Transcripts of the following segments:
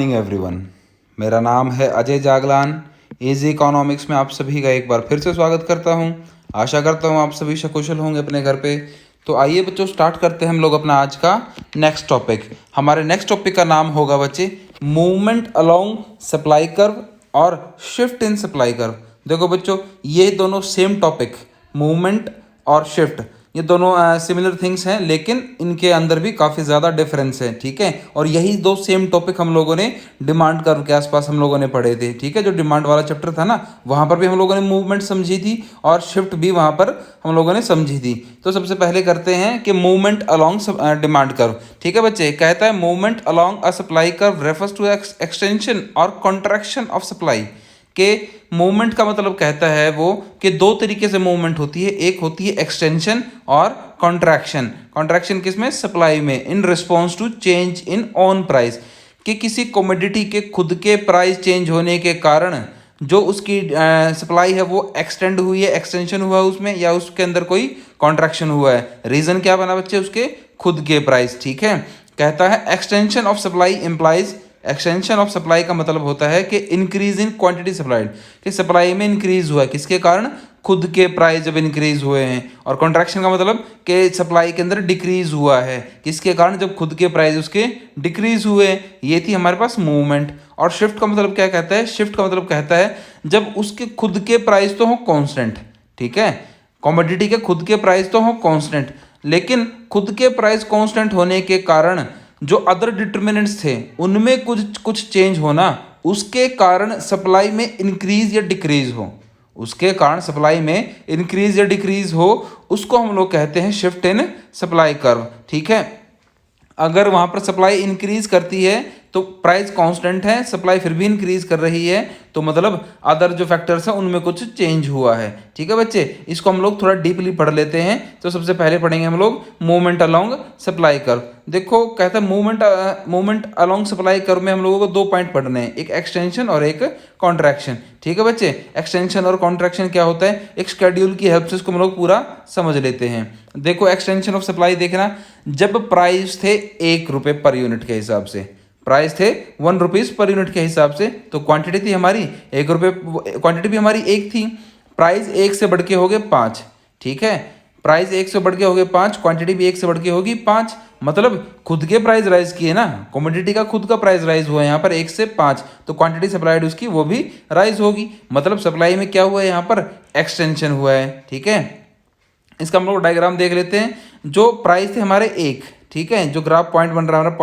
Morning everyone, मेरा नाम है अजय जागलान। इजी इकोनॉमिक्स में आप सभी का एक बार फिर से स्वागत करता हूं। आशा करता हूं आप सभी सकुशल होंगे अपने घर पे। तो आइए बच्चों, स्टार्ट करते हैं हम लोग अपना आज का नेक्स्ट टॉपिक। हमारे नेक्स्ट टॉपिक का नाम होगा बच्चे मूवमेंट अलोंग सप्लाई कर्व और शिफ्ट इन सप्लाई कर्व। देखो बच्चों, ये दोनों सेम टॉपिक, मूवमेंट और शिफ्ट, ये दोनों सिमिलर थिंग्स हैं, लेकिन इनके अंदर भी काफ़ी ज़्यादा डिफरेंस है। ठीक है, और यही दो सेम टॉपिक हम लोगों ने डिमांड कर्व के आसपास हम लोगों ने पढ़े थे। ठीक है, जो डिमांड वाला चैप्टर था ना, वहाँ पर भी हम लोगों ने मूवमेंट समझी थी और शिफ्ट भी वहाँ पर हम लोगों ने समझी थी। तो सबसे पहले करते हैं कि मूवमेंट अलॉन्ग डिमांड कर्व। ठीक है बच्चे, कहता है movement along a supply curve refers to extension और कॉन्ट्रैक्शन ऑफ सप्लाई। के मूवमेंट का मतलब कहता है वो कि दो तरीके से मूवमेंट होती है, एक होती है एक्सटेंशन और कॉन्ट्रैक्शन। कॉन्ट्रैक्शन किसमें? सप्लाई में, in response to change in on price, कि किसी कमोडिटी के खुद के प्राइस चेंज होने के कारण जो उसकी सप्लाई है वो एक्सटेंड हुई है, एक्सटेंशन हुआ है उसमें, या उसके अंदर कोई कॉन्ट्रैक्शन हुआ है। रीजन क्या बना बच्चे? उसके खुद के प्राइस। ठीक है, कहता है extension of supply implies, extension of supply का मतलब होता है कि इंक्रीज इन क्वांटिटी सप्लाइड, कि सप्लाई में इंक्रीज हुआ है, किसके कारण? खुद के प्राइस जब इंक्रीज हुए हैं। और कॉन्ट्रैक्शन का मतलब कि सप्लाई के अंदर डिक्रीज हुआ है, किसके कारण? जब खुद के प्राइस उसके डिक्रीज हुए। ये थी हमारे पास मूवमेंट। और शिफ्ट का मतलब क्या कहता है? शिफ्ट का मतलब कहता है जब उसके खुद के प्राइस तो हो कांस्टेंट। ठीक है, कमोडिटी के खुद के प्राइस तो हो कांस्टेंट, लेकिन खुद के प्राइस कांस्टेंट होने के कारण जो अदर डिटर्मिनेंट्स थे उनमें कुछ कुछ चेंज होना, उसके कारण सप्लाई में इंक्रीज या डिक्रीज हो, उसके कारण सप्लाई में इंक्रीज या डिक्रीज हो, उसको हम लोग कहते हैं शिफ्ट इन सप्लाई कर्व। ठीक है, अगर वहाँ पर सप्लाई इंक्रीज करती है तो प्राइस कांस्टेंट है, सप्लाई फिर भी इंक्रीज कर रही है, तो मतलब अदर जो फैक्टर्स हैं उनमें कुछ चेंज हुआ है। ठीक है बच्चे, इसको हम लोग थोड़ा डीपली पढ़ लेते हैं। तो सबसे पहले पढ़ेंगे हम लोग मूवमेंट अलोंग सप्लाई कर्व। देखो, कहता है मूवमेंट अलोंग सप्लाई कर्व में हम लोगों को दो पॉइंट पढ़ने हैं, एक एक्सटेंशन और एक कॉन्ट्रैक्शन। ठीक है बच्चे, एक्सटेंशन और कॉन्ट्रैक्शन क्या होता है, एक शेड्यूल की हेल्प से इसको हम लोग पूरा समझ लेते हैं। देखो, एक्सटेंशन ऑफ सप्लाई देखना, जब प्राइस थे 1 रुपये पर यूनिट के हिसाब से, प्राइस थे 1 रुपीज़ पर यूनिट के हिसाब से, तो क्वांटिटी थी हमारी 1 रुपये, क्वांटिटी भी हमारी एक थी, प्राइस 1 से बढ़ के हो गए 5। ठीक है, प्राइस 1 से बढ़ के हो गए 5, क्वांटिटी भी 1 से बढ़ के होगी 5, मतलब खुद के प्राइस राइज किए ना, कमोडिटी का खुद का प्राइस राइज हुआ है यहाँ पर 1 से 5, तो क्वांटिटी सप्लाइड उसकी वो भी राइज होगी, मतलब सप्लाई में क्या हुआ है? यहाँ पर एक्सटेंशन हुआ है। ठीक है, इसका हम लोग डायग्राम देख लेते हैं। जो प्राइस थे हमारे 1, ठीक है, जो ग्राफ पॉइंट बन रहा है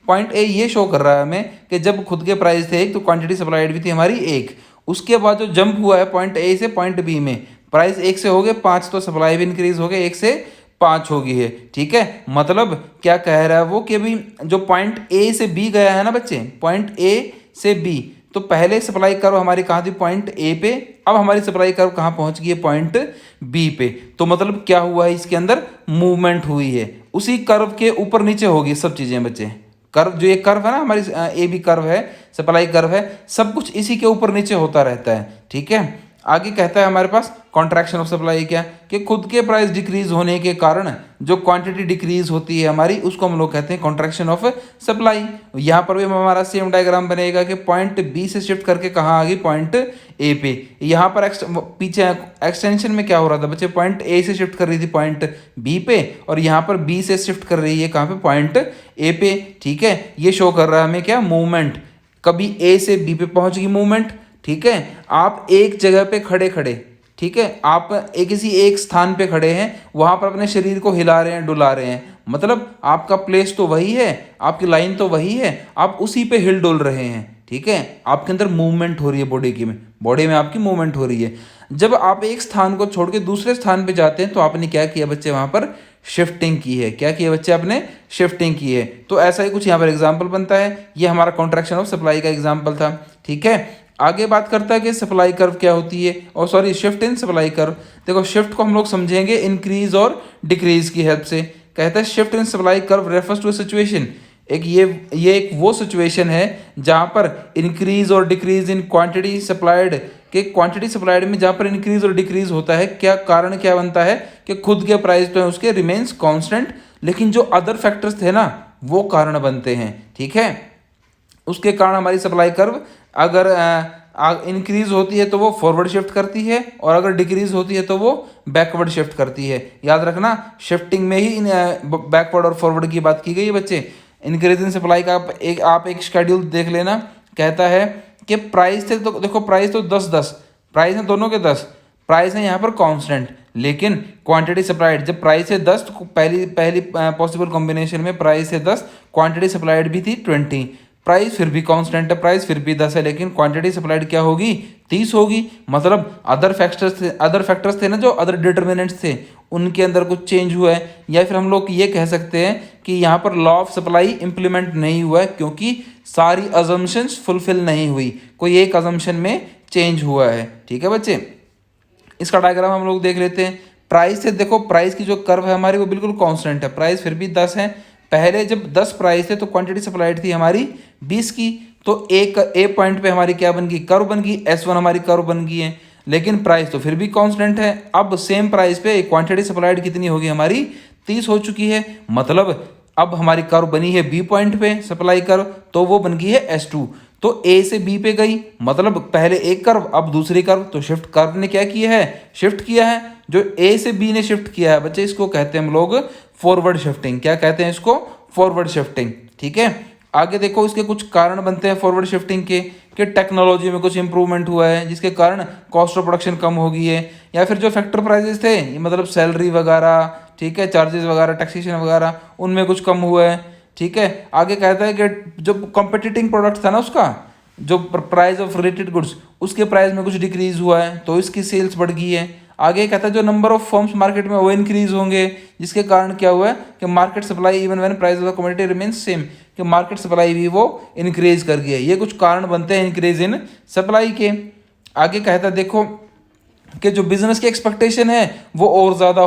पॉइंट ए ये शो कर रहा है हमें कि जब खुद के प्राइस थे 1 तो क्वांटिटी सप्लाइड भी थी हमारी 1। उसके बाद जो जंप हुआ है पॉइंट ए से पॉइंट बी में, प्राइस 1 से हो गए 5, तो सप्लाई भी इंक्रीज हो गए 1 से 5 हो गई है। ठीक है, मतलब क्या कह रहा है वो कि अभी जो पॉइंट ए से बी गया है ना बच्चे, पॉइंट ए से बी, तो पहले सप्लाई कर्व हमारी कहाँ थी? पॉइंट ए पे, अब हमारी सप्लाई कर्व कहाँ पहुंच गई है? पॉइंट बी पे। तो मतलब क्या हुआ है? इसके अंदर मूवमेंट हुई है, उसी कर्व के ऊपर नीचे होगी सब चीज़ें बच्चे। कर्व, जो ये कर्व है ना हमारी ए बी कर्व है, सप्लाई कर्व है, सब कुछ इसी के ऊपर नीचे होता रहता है। ठीक है, आगे कहता है हमारे पास कॉन्ट्रैक्शन ऑफ सप्लाई, क्या कि खुद के प्राइस डिक्रीज होने के कारण जो क्वांटिटी डिक्रीज होती है हमारी, उसको हम लोग कहते हैं कॉन्ट्रैक्शन ऑफ सप्लाई। यहाँ पर भी हमारा सेम डायग्राम बनेगा कि पॉइंट बी से शिफ्ट करके कहाँ आ गई? पॉइंट ए पे। यहाँ पर पीछे एक्सटेंशन में क्या हो रहा था बच्चे? पॉइंट ए से शिफ्ट कर रही थी पॉइंट बी पे, और यहाँ पर बी से शिफ्ट कर रही है कहाँ पे? पॉइंट ए पे। ठीक है, ये शो कर रहा है हमें क्या? मूवमेंट, कभी ए से बी पे पहुंच गई मूवमेंट। ठीक है, आप एक जगह पे खड़े खड़े, ठीक है, आप किसी एक स्थान पे खड़े हैं, वहां पर अपने शरीर को हिला रहे हैं, डुला रहे हैं, मतलब आपका प्लेस तो वही है, आपकी लाइन तो वही है, आप उसी पे हिल डुल रहे हैं। ठीक है, आपके अंदर मूवमेंट हो रही है, बॉडी में आपकी मूवमेंट हो रही है। जब आप एक स्थान को छोड़ के दूसरे स्थान पे जाते हैं तो आपने क्या किया बच्चे? वहां पर शिफ्टिंग की है। क्या किया बच्चे? आपने शिफ्टिंग की है। तो ऐसा ही कुछ यहाँ पर एग्जाम्पल बनता है, ये हमारा कॉन्ट्रैक्शन ऑफ सप्लाई का एग्जाम्पल था। ठीक है, आगे बात करता है कि सप्लाई कर्व क्या होती है, और sorry shift in supply curve. देखो, शिफ्ट को हम लोग समझेंगे इंक्रीज और डिक्रीज की हेल्प से। कहता है shift in supply curve refers to situation, ये एक वो सिचुएशन है जहाँ पर इंक्रीज और डिक्रीज इन क्वांटिटी सप्लाइड, के क्वांटिटी सप्लाइड में जहाँ पर इंक्रीज और डिक्रीज होता है, क्या कारण क्या बनता है कि खुद के प्राइस तो है उसके रिमेन्स कांस्टेंट, लेकिन जो अदर फैक्टर्स थे ना वो कारण बनते हैं। ठीक है, उसके कारण हमारी सप्लाई कर्व अगर इंक्रीज होती है तो वो फॉरवर्ड शिफ्ट करती है, और अगर डिक्रीज होती है तो वो बैकवर्ड शिफ्ट करती है। याद रखना, शिफ्टिंग में ही बैकवर्ड और फॉरवर्ड की बात की गई है बच्चे। इंक्रीज इन सप्लाई का आप एक शेड्यूल देख लेना, कहता है कि प्राइस थे, तो देखो प्राइस तो 10-10 प्राइस है, दोनों के 10 प्राइस है यहाँ पर कांस्टेंट, लेकिन क्वांटिटी सप्लाइड जब प्राइस है 10 तो पहली पॉसिबल कॉम्बिनेशन में प्राइस है 10, क्वांटिटी सप्लाइड भी थी 20, प्राइस फिर भी कांस्टेंट है, प्राइस फिर भी 10 है, लेकिन क्वांटिटी सप्लाइड क्या होगी, 30 होगी। मतलब अदर फैक्टर्स थे ना, जो अदर डिटर्मिनेंट्स थे, उनके अंदर कुछ चेंज हुआ है। या फिर हम लोग ये कह सकते हैं कि यहाँ पर लॉ ऑफ सप्लाई इंप्लीमेंट नहीं हुआ है, क्योंकि सारी अजम्पशंस फुलफिल नहीं हुई, कोई एक अजम्पशन में चेंज हुआ है। ठीक है बच्चे, इसका डायग्राम हम लोग देख लेते हैं। प्राइस है, देखो प्राइस की जो कर्व है हमारी वो बिल्कुल कांस्टेंट है, प्राइस फिर भी 10 है। पहले जब 10 प्राइस थे तो क्वांटिटी सप्लाइड थी हमारी 20 की, तो एक ए पॉइंट पे हमारी क्या बन गई, कर्व बन गई, S1 हमारी कर्व बन गई है, लेकिन प्राइस तो फिर भी कांस्टेंट है। अब सेम प्राइस पे क्वांटिटी सप्लाइड कितनी होगी हमारी, 30 हो चुकी है। मतलब अब हमारी कर्व बनी है बी पॉइंट पे सप्लाई कर्व, तो वो बन गई है S2, तो ए से बी पे गई, मतलब पहले एक कर्व अब दूसरी कर्व, तो शिफ्ट कर्व ने क्या किया है, शिफ्ट किया है। जो ए से बी ने शिफ्ट किया है बच्चे, इसको कहते हैं हम लोग फॉरवर्ड शिफ्टिंग। क्या कहते हैं इसको, फॉरवर्ड शिफ्टिंग। ठीक है, आगे देखो इसके कुछ कारण बनते हैं फॉरवर्ड शिफ्टिंग के, कि टेक्नोलॉजी में कुछ इंप्रूवमेंट हुआ है जिसके कारण कॉस्ट ऑफ प्रोडक्शन कम हो गई है, या फिर जो फैक्टर प्राइजेस थे, मतलब सैलरी वगैरह, ठीक है, चार्जेस वगैरह, टैक्सेशन वगैरह, उनमें कुछ कम हुआ है। ठीक है, आगे कहता है कि जो कॉम्पिटिटिंग प्रोडक्ट था ना, उसका जो प्राइस ऑफ रिलेटेड गुड्स, उसके प्राइस में कुछ डिक्रीज हुआ है, तो इसकी सेल्स बढ़ गई है। आगे कहता है जो नंबर ऑफ फर्म्स मार्केट में वो इंक्रीज होंगे, जिसके कारण क्या हुआ है कि market supply even when price of commodity remains same, कि मार्केट सप्लाई भी वो इंक्रीज कर गई है। ये कुछ कारण बनते हैं इंक्रीज इन सप्लाई के। आगे कहता है देखो कि जो बिजनेस की एक्सपेक्टेशन है वो और ज़्यादा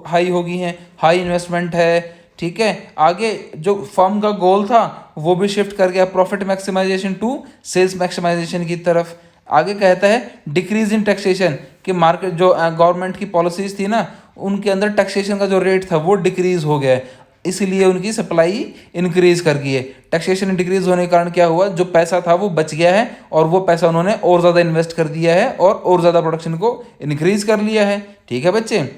हाई हो गई हैं, हाई इन्वेस्टमेंट है। ठीक है, आगे जो फर्म का गोल था वो भी शिफ्ट कर गया profit maximisation to sales maximisation की तरफ। आगे कहता है डिक्रीज इन टैक्सेशन, कि मार्केट जो गवर्नमेंट की पॉलिसीज थी ना, उनके अंदर टैक्सेशन का जो रेट था वो डिक्रीज हो गया है, इसलिए उनकी सप्लाई इंक्रीज कर गई है। टैक्सेशन डिक्रीज होने के कारण क्या हुआ, जो पैसा था वो बच गया है, और वो पैसा उन्होंने और ज़्यादा इन्वेस्ट कर दिया है और ज़्यादा प्रोडक्शन को इंक्रीज कर लिया है। ठीक है बच्चे,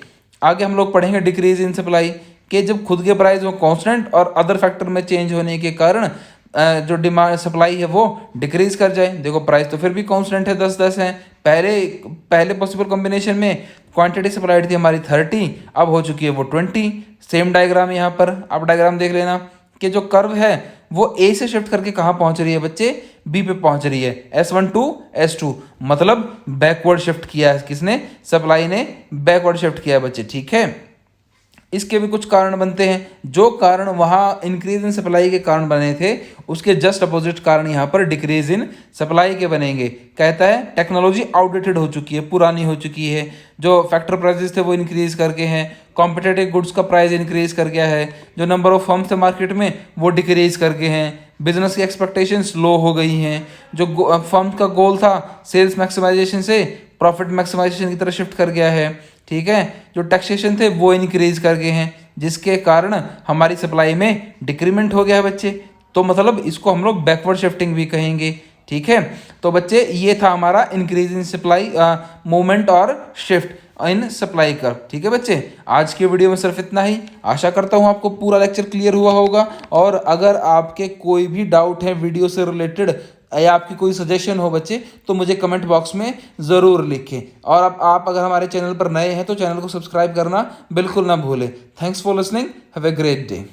आगे हम लोग पढ़ेंगे डिक्रीज इन सप्लाई, कि जब खुद के प्राइस वो कांस्टेंट और अदर फैक्टर में चेंज होने के कारण जो डिमांड सप्लाई है वो डिक्रीज कर जाए। देखो प्राइस तो फिर भी कांस्टेंट है, 10-10 है। पहले पॉसिबल कॉम्बिनेशन में क्वांटिटी सप्लाइड थी हमारी 30, अब हो चुकी है वो 20। सेम डायग्राम यहाँ पर आप डायग्राम देख लेना, कि जो कर्व है वो ए से शिफ्ट करके कहाँ पहुँच रही है बच्चे, बी पे पहुँच रही है, S1 टू S2, मतलब बैकवर्ड शिफ्ट किया है किसने, सप्लाई ने बैकवर्ड शिफ्ट किया है बच्चे। ठीक है, इसके भी कुछ कारण बनते हैं। जो कारण वहाँ इंक्रीज इन सप्लाई के कारण बने थे, उसके जस्ट अपोजिट कारण यहाँ पर डिक्रीज इन सप्लाई के बनेंगे। कहता है टेक्नोलॉजी आउटडेटेड हो चुकी है, पुरानी हो चुकी है, जो फैक्टर प्राइसेस थे वो इंक्रीज करके हैं, कॉम्पिटेटिव गुड्स का प्राइस इंक्रीज कर गया है, जो नंबर ऑफ फर्म्स थे मार्केट में वो डिक्रीज करके हैं, बिजनेस की एक्सपेक्टेशंस लो हो गई हैं, जो फर्म का गोल था सेल्स मैक्सिमाइजेशन से प्रॉफिट मैक्सिमाइजेशन की तरफ शिफ्ट कर गया है। ठीक है, जो टैक्सेशन थे वो इंक्रीज कर गए हैं, जिसके कारण हमारी सप्लाई में डिक्रीमेंट हो गया है बच्चे। तो मतलब इसको हम लोग बैकवर्ड शिफ्टिंग भी कहेंगे। ठीक है, तो बच्चे ये था हमारा इंक्रीज इन सप्लाई मूवमेंट और शिफ्ट इन सप्लाई कर्व। ठीक है बच्चे, आज की वीडियो में सिर्फ इतना ही। आशा करता हूँ आपको पूरा लेक्चर क्लियर हुआ होगा, और अगर आपके कोई भी डाउट है वीडियो से रिलेटेड या आपकी कोई सजेशन हो बच्चे, तो मुझे कमेंट बॉक्स में ज़रूर लिखें। और आप अगर हमारे चैनल पर नए हैं तो चैनल को सब्सक्राइब करना बिल्कुल ना भूलें। Thanks for listening, have a great day.